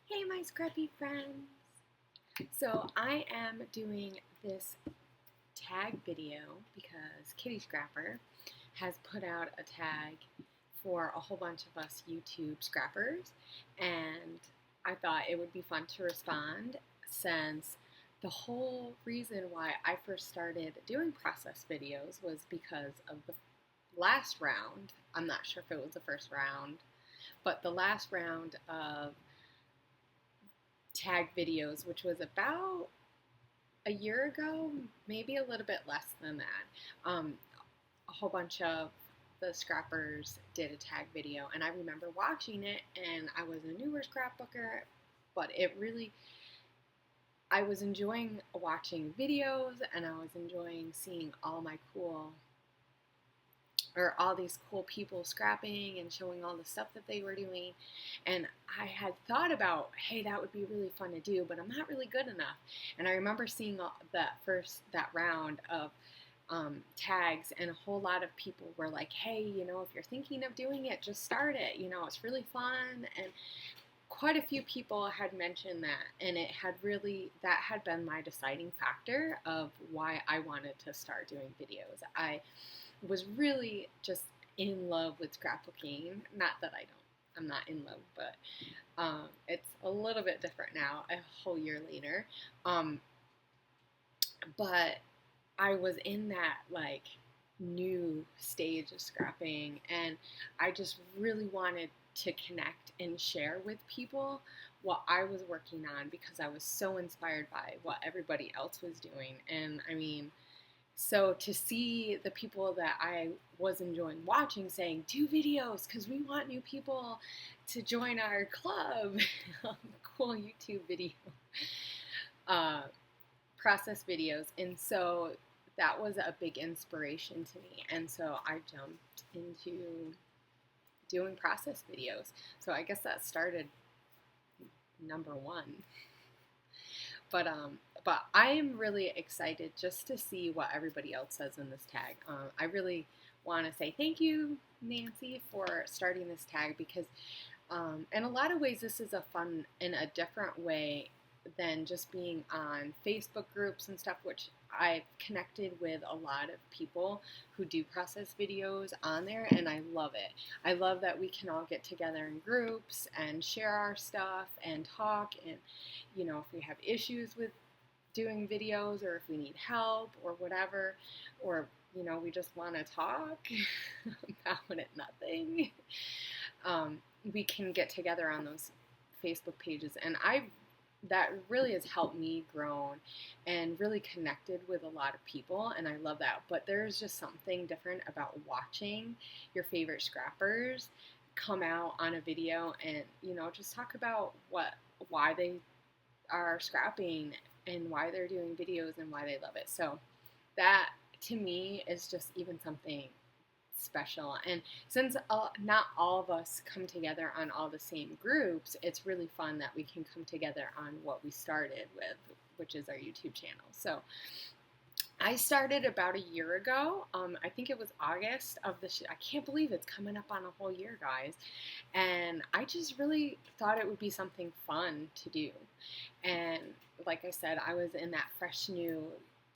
Hey, my scrappy friends! So, I am doing this tag video because Kitty Scrapper has put out a tag for a whole bunch of us YouTube scrappers, and I thought it would be fun to respond since the whole reason why I first started doing process videos was because of the last round. I'm not sure if it was the first round, but the last round of tag videos, which was about a year ago, maybe a little bit less than that. A whole bunch of the scrappers did a tag video, and I remember watching it, and I was a newer scrapbooker, but I was enjoying watching videos, and I was enjoying seeing all these cool people scrapping and showing all the stuff that they were doing. And I had thought about, hey, that would be really fun to do, but I'm not really good enough. And I remember seeing that round of tags, and a whole lot of people were like, hey, if you're thinking of doing it, just start it. It's really fun. And quite a few people had mentioned that, and that had been my deciding factor of why I wanted to start doing videos. I was really just in love with scrapbooking. Not that I'm not in love, but it's a little bit different now, a whole year later. But I was in that new stage of scrapping, and I just really wanted to connect and share with people what I was working on because I was so inspired by what everybody else was doing. And I mean, so to see the people that I was enjoying watching saying, do videos because we want new people to join our club, cool YouTube video, uh, process videos. And so that was a big inspiration to me. And so I jumped into doing process videos. So I guess that started number one. But I am really excited just to see what everybody else says in this tag. I really want to say thank you, Nancy, for starting this tag because in a lot of ways this is a fun in a different way than just being on Facebook groups and stuff, which I've connected with a lot of people who do process videos on there, and I love it. I love that we can all get together in groups and share our stuff and talk, and if we have issues with doing videos or if we need help or whatever, or we just want to talk about it, nothing, we can get together on those Facebook pages, and that really has helped me grow and really connected with a lot of people, and I love that. But there's just something different about watching your favorite scrappers come out on a video and just talk about why they are scrapping and why they're doing videos and why they love it. So that to me is just even something special. And since not all of us come together on all the same groups, it's really fun that we can come together on what we started with, which is our YouTube channel. So I started about a year ago. I think it was August of this year. I can't believe it's coming up on a whole year, guys. And I just really thought it would be something fun to do. And like I said, I was in that fresh new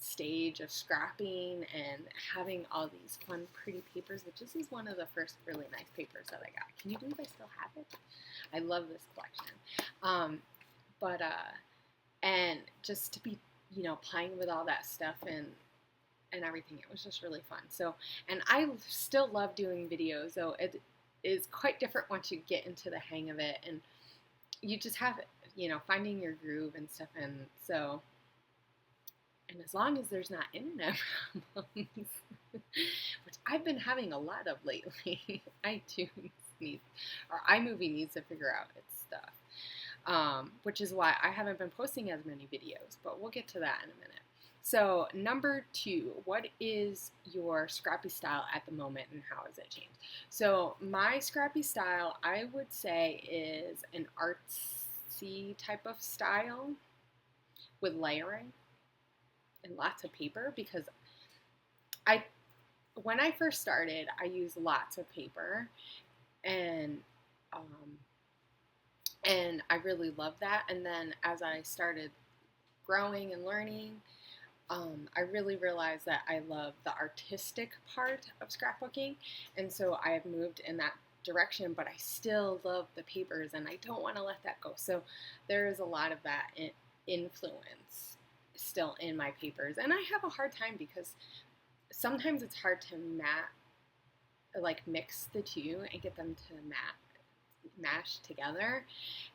stage of scrapping and having all these fun, pretty papers, which this is one of the first really nice papers that I got. Can you believe I still have it? I love this collection. But and just to be, playing with all that stuff and everything, it was just really fun. So, and I still love doing videos, though it is quite different once you get into the hang of it, and you just have, finding your groove and stuff. And so, and as long as there's not internet problems, which I've been having a lot of lately, iMovie needs to figure out its stuff, which is why I haven't been posting as many videos, but we'll get to that in a minute. So number 2, what is your scrappy style at the moment and how has it changed? So my scrappy style, I would say, is an artsy type of style with layering and lots of paper because when I first started, I used lots of paper, and And I really loved that. And then as I started growing and learning, I really realized that I love the artistic part of scrapbooking, and so I have moved in that direction, but I still love the papers and I don't want to let that go. So there is a lot of that influence still in my papers, and I have a hard time because sometimes it's hard to like mix the two and get them to mash together,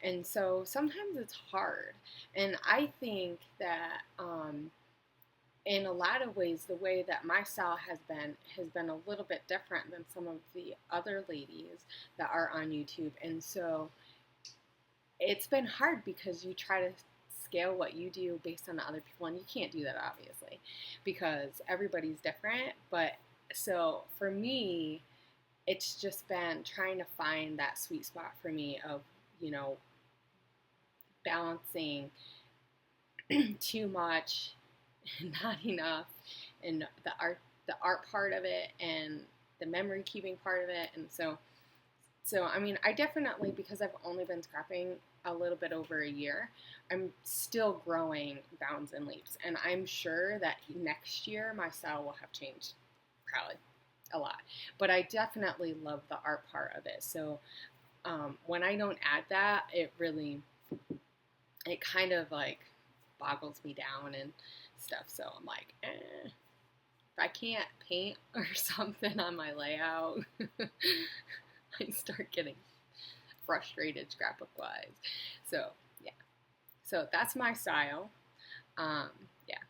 and so sometimes it's hard. And I think that in a lot of ways, the way that my style has been a little bit different than some of the other ladies that are on YouTube. And so it's been hard because you try to scale what you do based on other people, and you can't do that obviously because everybody's different. But so for me, it's just been trying to find that sweet spot for me of, you know, balancing too much, not enough, and the art part of it and the memory keeping part of it. And so I mean, I definitely, because I've only been scrapping a little bit over a year, I'm still growing bounds and leaps, and I'm sure that next year my style will have changed probably a lot. But I definitely love the art part of it. So when I don't add that, it kind of like boggles me down and stuff. So I'm like, if I can't paint or something on my layout, I start getting frustrated scrapbook wise. So yeah, so that's my style. Um, yeah.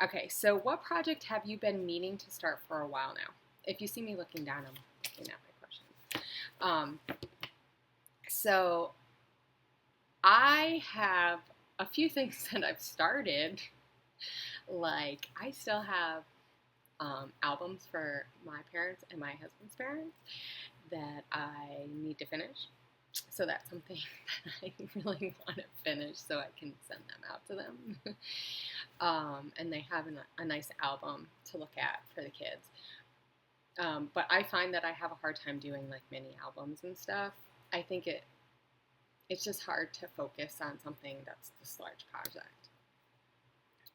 Okay, so what project have you been meaning to start for a while now? If you see me looking down, I'm looking at my questions. So I have a few things that I've started. Like, I still have albums for my parents and my husband's parents that I need to finish. So that's something that I really want to finish so I can send them out to them. And they have a nice album to look at for the kids. But I find that I have a hard time doing like mini albums and stuff. I think it's just hard to focus on something that's this large project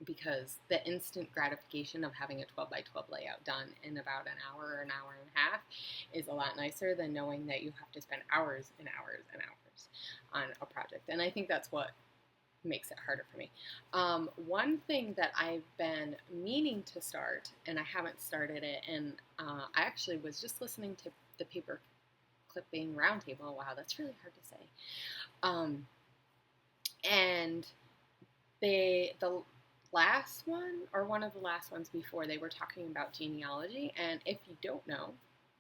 because the instant gratification of having a 12 by 12 layout done in about an hour or an hour and a half is a lot nicer than knowing that you have to spend hours and hours and hours on a project. And I think that's what makes it harder for me. One thing that I've been meaning to start, and I haven't started it, and I actually was just listening to the paper clipping roundtable. Wow, that's really hard to say. And the last one, or one of the last ones before, they were talking about genealogy. And if you don't know,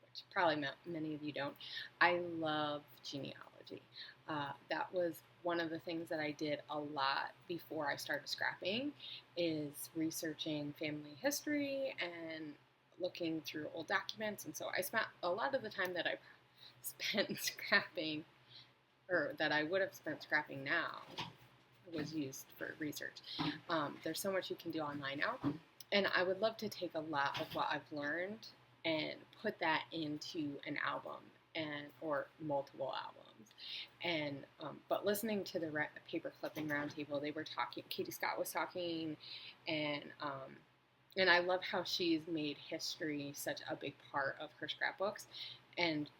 which probably many of you don't, I love genealogy. That was one of the things that I did a lot before I started scrapping, is researching family history and looking through old documents. And so I spent a lot of the time that I spent scrapping, or that I would have spent scrapping now, was used for research. There's so much you can do online now, and I would love to take a lot of what I've learned and put that into an album or multiple albums. And but listening to the paper clipping roundtable, they were talking. Katie Scott was talking, and I love how she's made history such a big part of her scrapbooks. And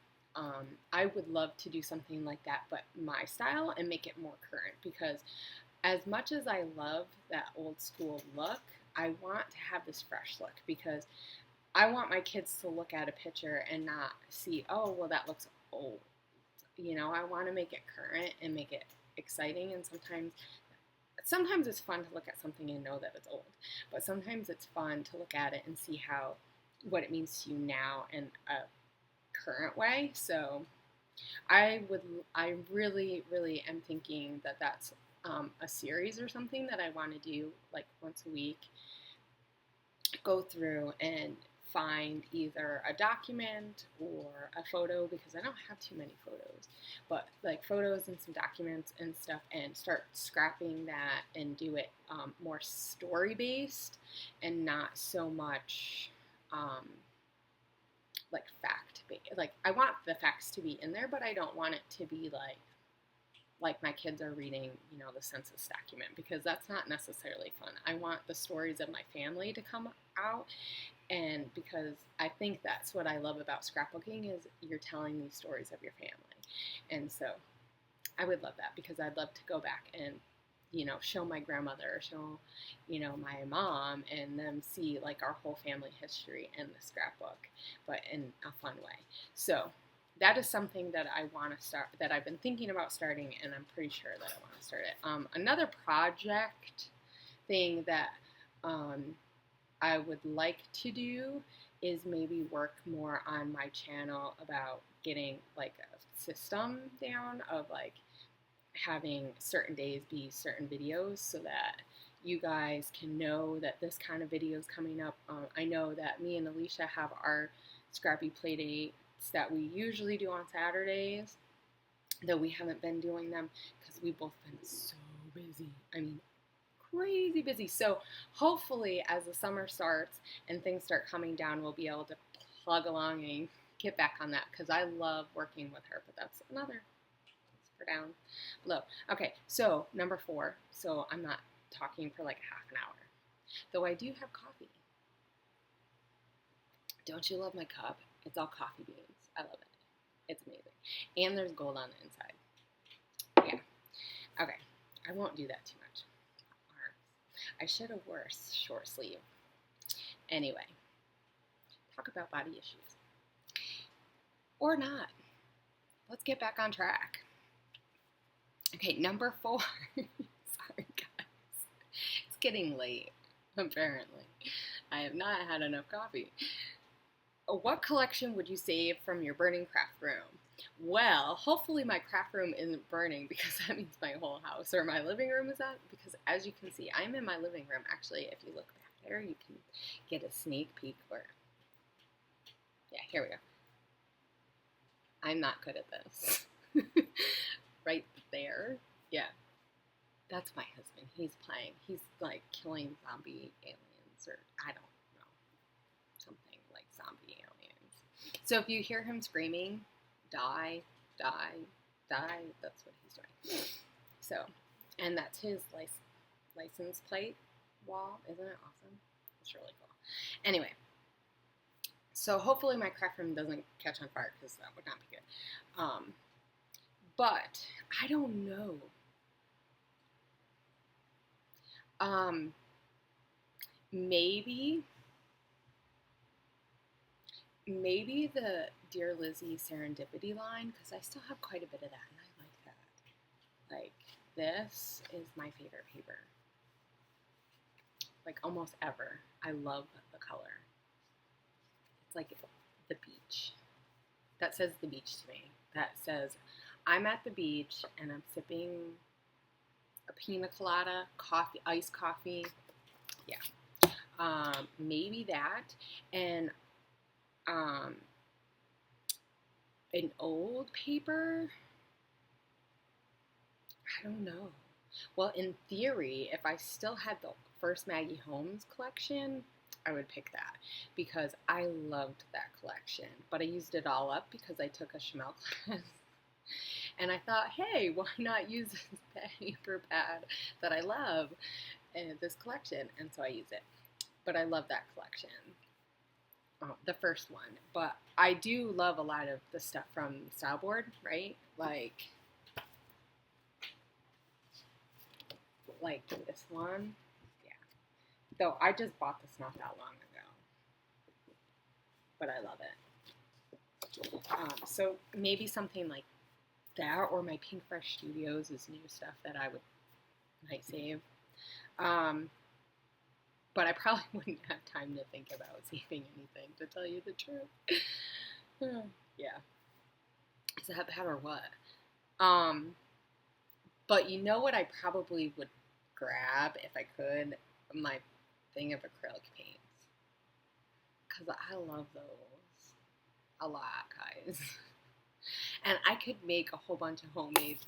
I would love to do something like that, but my style, and make it more current, because as much as I love that old school look, I want to have this fresh look, because I want my kids to look at a picture and not see, oh, well, that looks old. You know, I want to make it current and make it exciting, and sometimes it's fun to look at something and know that it's old, but sometimes it's fun to look at it and see what it means to you now in a current way. So I really, really am thinking that that's a series or something that I want to do like once a week. Go through and find either a document or a photo, because I don't have too many photos, but like photos and some documents and stuff, and start scrapping that and do it more story based and not so much like fact based. Like, I want the facts to be in there, but I don't want it to be like like my kids are reading, the census document, because that's not necessarily fun. I want the stories of my family to come out, and because I think that's what I love about scrapbooking is you're telling these stories of your family. And so I would love that, because I'd love to go back and show my grandmother, show, my mom, and them see like our whole family history in the scrapbook, but in a fun way. So that is something that I want to start, that I've been thinking about starting, and I'm pretty sure that I want to start it. Another project thing that I would like to do is maybe work more on my channel about getting like a system down of like having certain days be certain videos, so that you guys can know that this kind of video is coming up. I know that me and Alicia have our Scrappy play dates that we usually do on Saturdays, though we haven't been doing them because we've both been so busy. I mean, crazy busy. So hopefully as the summer starts and things start coming down, we'll be able to plug along and get back on that, because I love working with her. But that's another down below. Okay, so number 4. So I'm not talking for like half an hour, though I do have coffee. Don't you love my cup? It's all coffee beans. I love it. It's amazing. And there's gold on the inside. Yeah. Okay, I won't do that too much. I should have wore a short sleeve. Anyway, talk about body issues. Or not. Let's get back on track. Okay, number 4. Sorry, guys. It's getting late, apparently. I have not had enough coffee. What collection would you save from your burning craft room? Well, hopefully my craft room isn't burning, because that means my whole house or my living room is out. Because as you can see, I'm in my living room. Actually, if you look back there, you can get a sneak peek. Yeah, here we go. I'm not good at this. Right there. Yeah. That's my husband. He's playing. He's like killing zombie aliens, or I don't know. Something like zombie aliens. So if you hear him screaming, die, die, die, that's what he's doing. So, and that's his license plate wall. Isn't it awesome? It's really cool. Anyway. So hopefully my craft room doesn't catch on fire, because that would not be good. But I don't know. Maybe the Dear Lizzie Serendipity line, because I still have quite a bit of that, and I like that. Like, this is my favorite paper. Like, almost ever. I love the color. It's like the beach. That says the beach to me. That says, I'm at the beach and I'm sipping a pina colada, coffee, iced coffee. Yeah. Maybe that. And an old paper. I don't know. Well, in theory, if I still had the first Maggie Holmes collection, I would pick that, because I loved that collection. But I used it all up because I took a Schmel class. And I thought, hey, why not use this paper pad that I love in this collection? And so I use it. But I love that collection, the first one. But I do love a lot of the stuff from Styleboard, right? Like this one. Yeah. Though I just bought this not that long ago. But I love it. So maybe something like that, or my Pink Fresh Studios is new stuff that I might save. But I probably wouldn't have time to think about saving anything, to tell you the truth. Yeah. Is that bad or what? But you know what I probably would grab if I could? My thing of acrylic paints. Because I love those a lot, guys. And I could make a whole bunch of homemade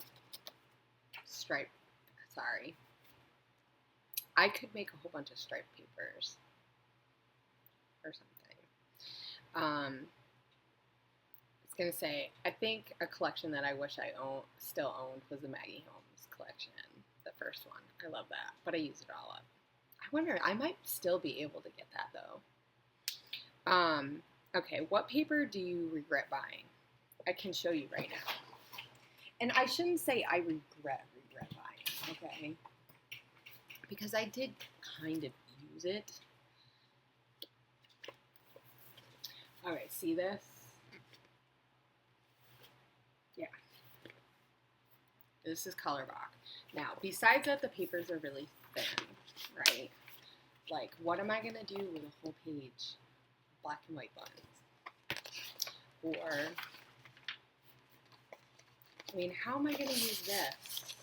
I could make a whole bunch of striped papers or something. gonna say, I think a collection that I wish I still owned was the Maggie Holmes collection, the first one. I love that, but I used it all up. I wonder, I might still be able to get that though. Okay, what paper do you regret buying? I can show you right now. And I shouldn't say I regret buying, okay? Because I did kind of use it. All right, see this? Yeah. This is Colorblock. Now, besides that, the papers are really thin, right? Like, what am I going to do with a whole page of black and white buttons? Or, I mean, how am I going to use this?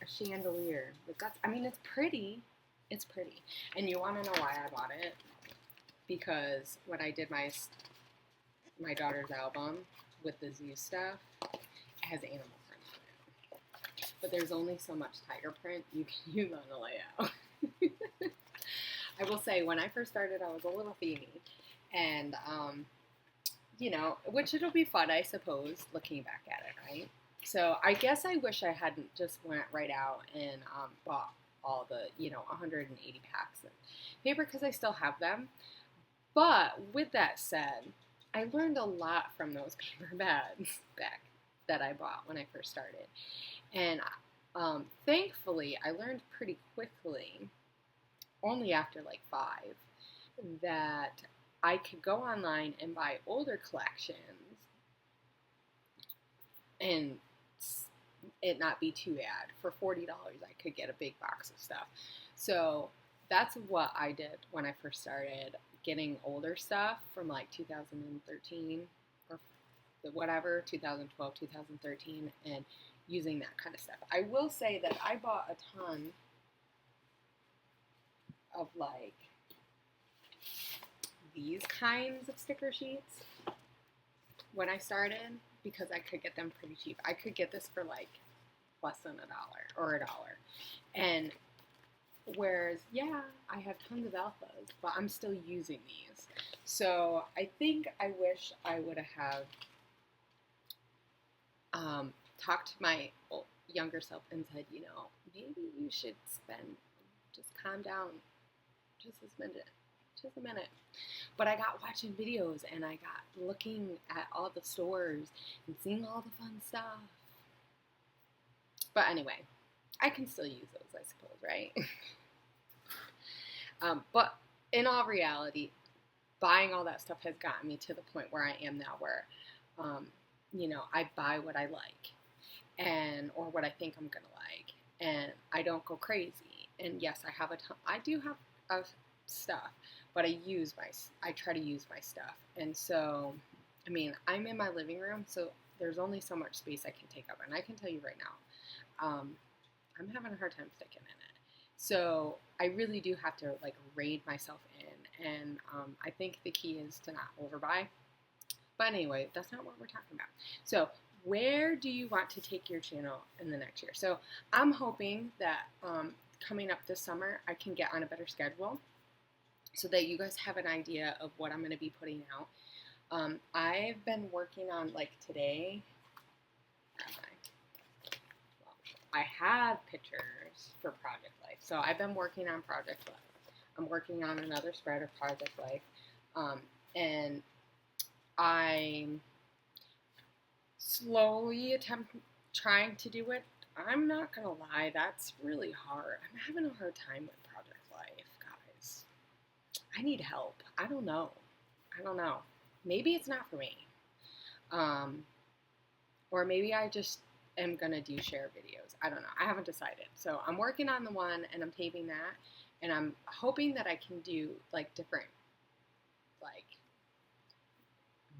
A chandelier with guts. I mean, it's pretty. It's pretty. And you want to know why I bought it? Because when I did my daughter's album with the zoo stuff, it has animal print on it. But there's only so much tiger print you can use on the layout. I will say, when I first started, I was a little themey. And, you know, which it'll be fun, I suppose, looking back at it, right? So I guess I wish I hadn't just went right out and bought all the, 180 packs of paper, because I still have them. But with that said, I learned a lot from those paper bags back that I bought when I first started. And thankfully, I learned pretty quickly, only after like 5, that I could go online and buy older collections and it not be too bad. For $40, I could get a big box of stuff. So that's what I did when I first started getting older stuff from like 2013 or whatever, 2012, 2013, and using that kind of stuff. I will say that I bought a ton of like these kinds of sticker sheets when I started, because I could get them pretty cheap. I could get this for like less than $1 or $1. And whereas, yeah, I have tons of alphas, but I'm still using these. So I think I wish I would have talked to my younger self and said, maybe you should just calm down just a minute. But I got watching videos and I got looking at all the stores and seeing all the fun stuff. But anyway, I can still use those, I suppose, right? But in all reality, buying all that stuff has gotten me to the point where I am now, where, I buy what I like or what I think I'm going to like, and I don't go crazy. And yes, I do have stuff, but I try to use my stuff. And so, I mean, I'm in my living room, so there's only so much space I can take up. And I can tell you right now, I'm having a hard time sticking in it. So I really do have to like rein myself in. And I think the key is to not overbuy. But anyway, that's not what we're talking about. So where do you want to take your channel in the next year? So I'm hoping that coming up this summer, I can get on a better schedule so that you guys have an idea of what I'm going to be putting out. I've been working on, like today, I have pictures for Project Life. So I've been working on Project Life. I'm working on another spread of Project Life. And I'm slowly trying to do it. I'm not going to lie, that's really hard. I'm having a hard time with Project Life, guys. I need help. I don't know. Maybe it's not for me. Or maybe I just am going to do share videos. I don't know. I haven't decided. So I'm working on the one and I'm taping that. And I'm hoping that I can do like different, like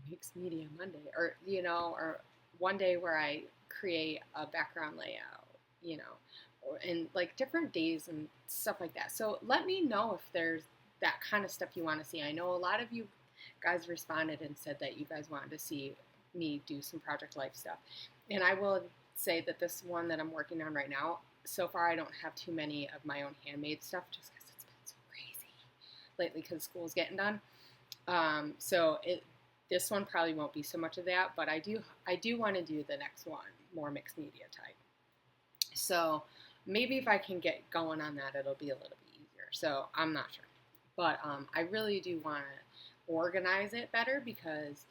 Mixed Media Monday, or, or one day where I create a background layout, and like different days and stuff like that. So let me know if there's that kind of stuff you want to see. I know a lot of you guys responded and said that you guys wanted to see me do some Project Life stuff. And I will say that this one that I'm working on right now, so far I don't have too many of my own handmade stuff, just because it's been so crazy lately because school's getting done. So This one probably won't be so much of that, but I do want to do the next one, more mixed media type. So maybe if I can get going on that, it'll be a little bit easier. So I'm not sure. But I really do want to organize it better because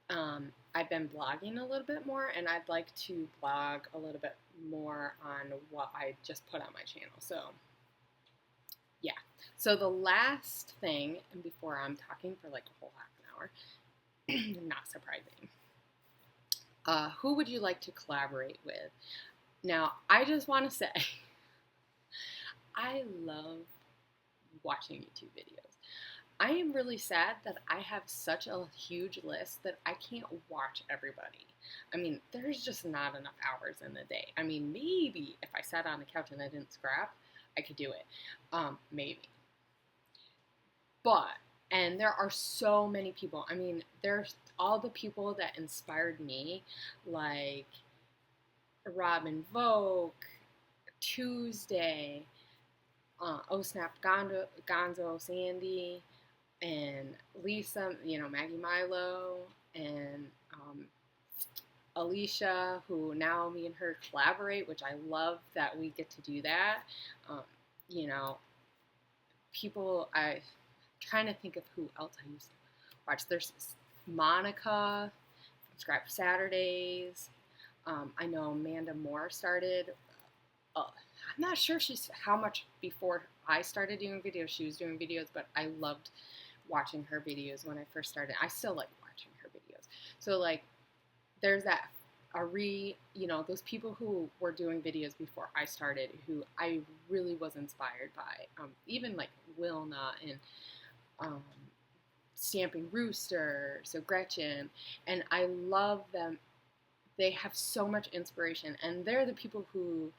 I've been blogging a little bit more, and I'd like to blog a little bit more on what I just put on my channel. So yeah. So the last thing, and before I'm talking for like a whole half an hour, not surprising. Who would you like to collaborate with? Now, I just want to say, I love watching YouTube videos. I am really sad that I have such a huge list that I can't watch everybody. I mean, there's just not enough hours in the day. I mean, maybe if I sat on the couch and I didn't scrap, I could do it. Maybe. But, and there are so many people. I mean, there's all the people that inspired me, like Robin Vogue, Tuesday, Oh Snap Gonzo Sandy, and Lisa, Maggie Milo, and Alicia, who now me and her collaborate, which I love that we get to do that. You know, I'm trying to think of who else I used to watch. There's Monica from Scrap Saturdays. I know Amanda Moore started. I'm not sure how much before I started doing videos she was doing videos, but I loved watching her videos when I first started. I still like watching her videos. So like, there's that those people who were doing videos before I started, who I really was inspired by. Even like Wilna and Stamping Rooster, so Gretchen, and I love them. They have so much inspiration, and they're the people who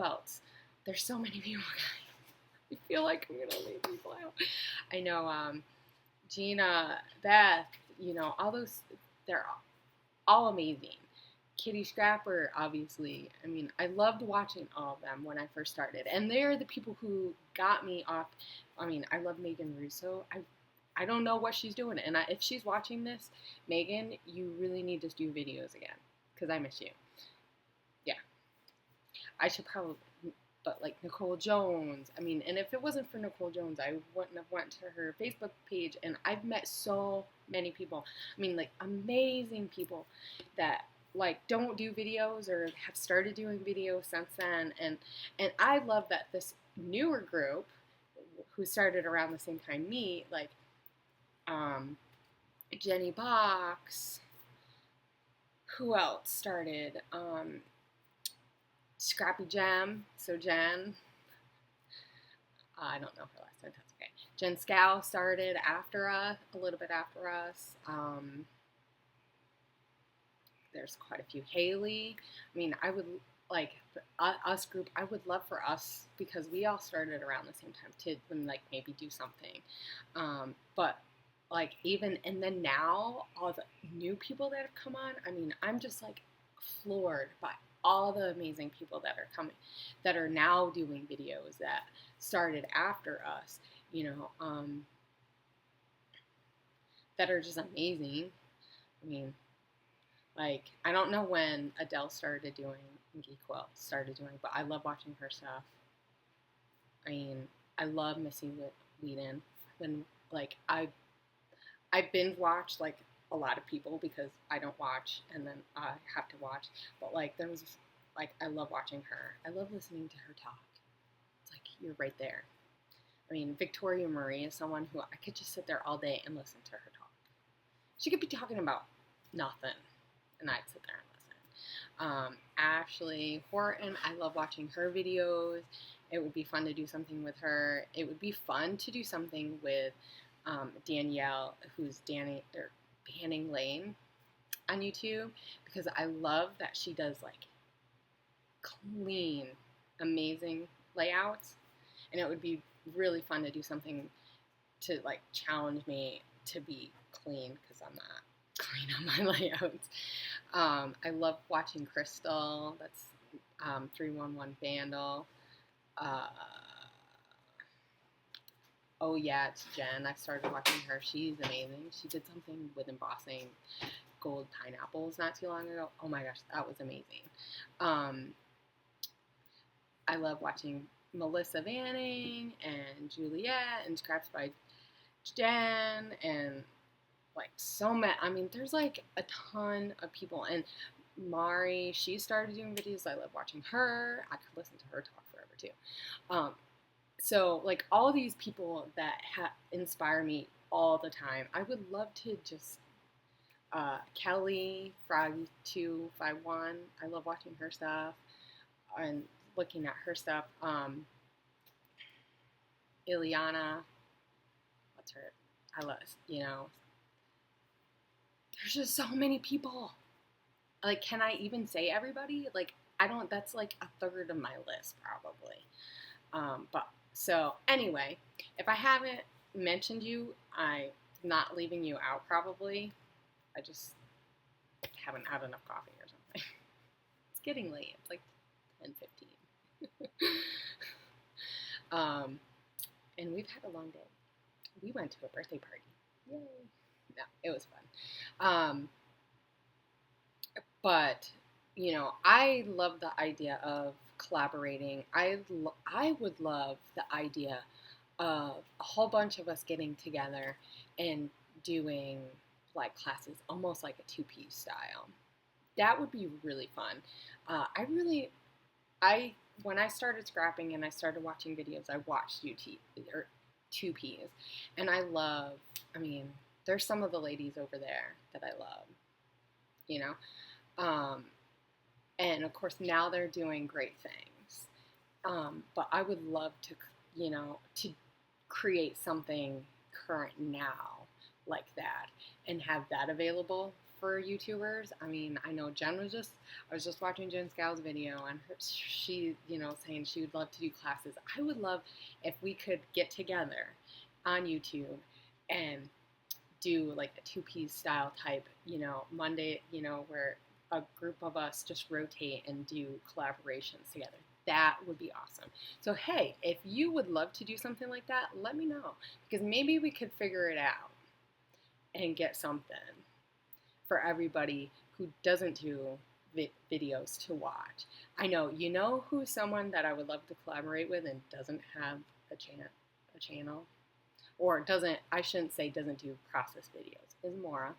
else? There's so many people, guys. I feel like I'm gonna leave people out. I know Gina, Beth, all those, they're all amazing. Kitty Scrapper, obviously. I mean, I loved watching all of them when I first started, and they're the people who got me off. I mean, I love Megan Russo. I don't know what she's doing, and if she's watching this, Megan, you really need to do videos again, because I miss you. Yeah. I should probably, but like Nicole Jones, I mean, and if it wasn't for Nicole Jones, I wouldn't have went to her Facebook page, and I've met so many people, I mean, like, amazing people that, like, don't do videos or have started doing videos since then, and I love that this newer group, who started around the same time me, like, Jenny Box, who else started, Scrappy Gem, so Jen, I don't know her last name, that's okay. Jen Scow started after us, a little bit after us. There's quite a few. Haley, I mean, I would, like, us group, I would love for us, because we all started around the same time, to, like, maybe do something. But, like, even, and then now, all the new people that have come on, I mean, I'm just, like, floored by all the amazing people that are coming, that are now doing videos that started after us, that are just amazing. I mean, like, I don't know when Adele started doing, but I love watching her stuff. I mean, I love Missy Whedon. When, like, I binge watch, like, a lot of people, because I don't watch and then I have to watch, but like, there was, like, I love watching her. I love listening to her talk. It's like, you're right there. I mean, Victoria Marie is someone who I could just sit there all day and listen to her talk. She could be talking about nothing, and I'd sit there and listen. Ashley Horton, I love watching her videos. It would be fun to do something with her. It would be fun to do something with Danielle, who's Banning Lane on YouTube, because I love that she does, like, clean, amazing layouts, and it would be really fun to do something to, like, challenge me to be clean, because I'm not clean on my layouts. I love watching Crystal, that's 311 Vandal. Oh yeah, it's Jen. I started watching her. She's amazing. She did something with embossing gold pineapples not too long ago. Oh my gosh, that was amazing. Um, I love watching Melissa Vanning and Juliet and Scraps by Jen and like so many. I mean, there's like a ton of people. And Mari, she started doing videos. I love watching her. I could listen to her talk forever too. Um, so like all these people that inspire me all the time. I would love to just Kelly Froggy 251. I love watching her stuff and looking at her stuff. Ileana, what's her? I love, you know, there's just so many people. Like, can I even say everybody? Like, I don't, that's like a third of my list probably. But so anyway, if I haven't mentioned you, I'm not leaving you out probably. I just haven't had enough coffee or something. It's getting late. It's like 10:15. And we've had a long day. We went to a birthday party. Yay. No, it was fun. But, you know, I love the idea of collaborating. I would love the idea of a whole bunch of us getting together and doing like classes, almost like a two-piece style. That would be really fun. I when I started scrapping and I started watching videos, I watched or two Ps, and I love. I mean, there's some of the ladies over there that I love, you know, and of course now they're doing great things. But I would love to, you know, to create something current now like that and have that available for YouTubers. I mean, I know I was just watching Jen Scow's video and she, you know, saying she would love to do classes. I would love if we could get together on YouTube and do like a two-piece style type, you know, Monday, you know, where a group of us just rotate and do collaborations together. That would be awesome. So, hey, if you would love to do something like that, let me know because maybe we could figure it out and get something for everybody who doesn't do videos to watch. I know, you know who's someone that I would love to collaborate with and doesn't have a channel? Or doesn't, I shouldn't say doesn't do process videos, is Mora.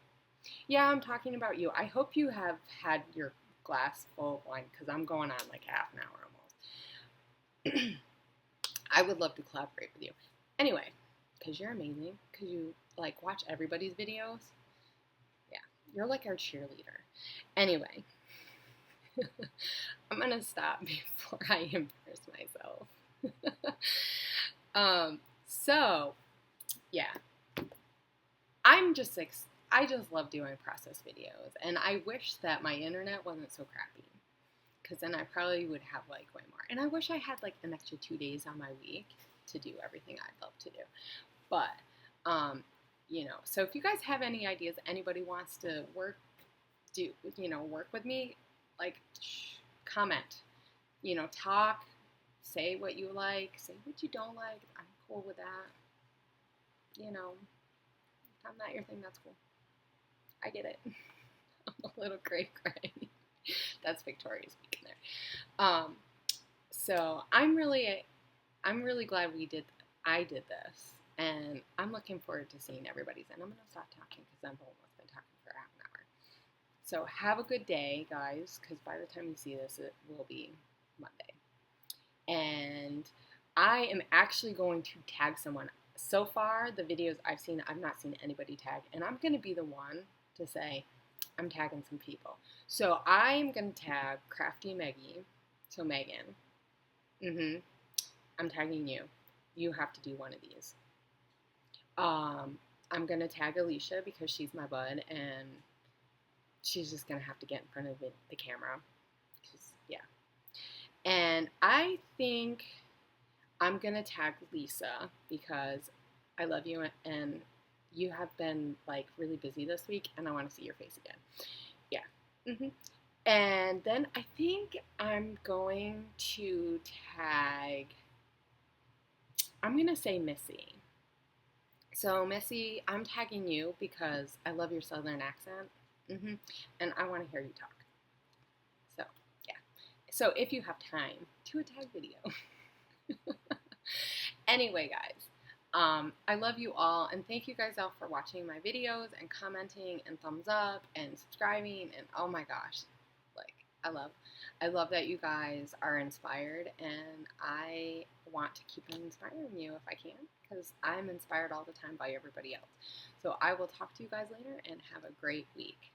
Yeah, I'm talking about you. I hope you have had your glass full of wine because I'm going on like half an hour almost. I would love to collaborate with you. Anyway, because you're amazing, because you like watch everybody's videos. Yeah, you're like our cheerleader. Anyway, I'm going to stop before I embarrass myself. So, yeah, I just love doing process videos, and I wish that my internet wasn't so crappy, because then I probably would have like way more. And I wish I had like an extra 2 days on my week to do everything I'd love to do. But, you know, so if you guys have any ideas, anybody wants to work with me, like, comment, you know, talk, say what you like, say what you don't like. I'm cool with that. You know, if I'm not your thing, that's cool. I get it. I'm a little cray. That's Victoria speaking there. So I'm really glad I did this, and I'm looking forward to seeing everybody's. And I'm gonna stop talking because I've almost been talking for half an hour. So have a good day, guys, because by the time you see this, it will be Monday. And I am actually going to tag someone. So far, the videos I've not seen anybody tag, and I'm going to be the one to say I'm tagging some people. So I'm going to tag Crafty Meggie, so Megan. I'm tagging you. You have to do one of these. I'm going to tag Alicia because she's my bud, and she's just going to have to get in front of the camera. Yeah. And I think I'm going to tag Lisa because I love you and you have been like really busy this week and I want to see your face again. Yeah. And then I think I'm going to say Missy. So, Missy, I'm tagging you because I love your southern accent. And I want to hear you talk. So, yeah. So, if you have time, do a tag video. Anyway, guys, I love you all, and thank you guys all for watching my videos and commenting and thumbs up and subscribing. And oh my gosh, like I love that you guys are inspired, and I want to keep inspiring you if I can, because I'm inspired all the time by everybody else. So I will talk to you guys later, and have a great week.